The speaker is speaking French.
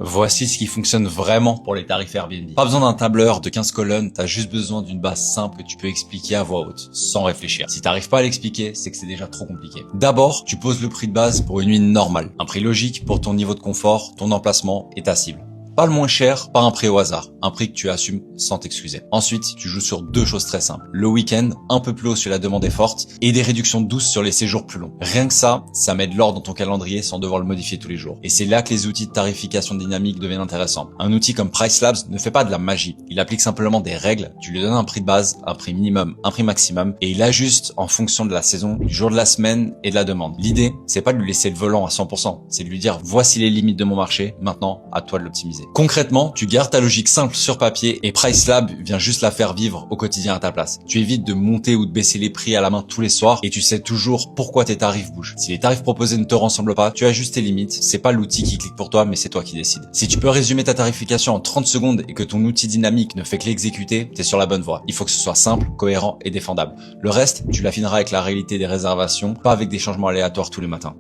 Voici ce qui fonctionne vraiment pour les tarifs Airbnb. Pas besoin d'un tableur de 15 colonnes, t'as juste besoin d'une base simple que tu peux expliquer à voix haute, sans réfléchir. Si t'arrives pas à l'expliquer, c'est que c'est déjà trop compliqué. D'abord, tu poses le prix de base pour une nuit normale. Un prix logique pour ton niveau de confort, ton emplacement et ta cible. Pas le moins cher, pas un prix au hasard. Un prix que tu assumes sans t'excuser. Ensuite, tu joues sur deux choses très simples. Le week-end, un peu plus haut si la demande est forte, et des réductions douces sur les séjours plus longs. Rien que ça met de l'ordre dans ton calendrier sans devoir le modifier tous les jours. Et c'est là que les outils de tarification dynamique deviennent intéressants. Un outil comme PriceLabs ne fait pas de la magie. Il applique simplement des règles, tu lui donnes un prix de base, un prix minimum, un prix maximum, et il ajuste en fonction de la saison, du jour de la semaine et de la demande. L'idée, c'est pas de lui laisser le volant à 100%, c'est de lui dire voici les limites de mon marché, maintenant à toi de l'optimiser. Concrètement, tu gardes ta logique simple sur papier et PriceLab vient juste la faire vivre au quotidien à ta place. Tu évites de monter ou de baisser les prix à la main tous les soirs et tu sais toujours pourquoi tes tarifs bougent. Si les tarifs proposés ne te ressemblent pas, tu ajustes tes limites. C'est pas l'outil qui clique pour toi, mais c'est toi qui décides. Si tu peux résumer ta tarification en 30 secondes et que ton outil dynamique ne fait que l'exécuter, t'es sur la bonne voie. Il faut que ce soit simple, cohérent et défendable. Le reste, tu l'affineras avec la réalité des réservations, pas avec des changements aléatoires tous les matins.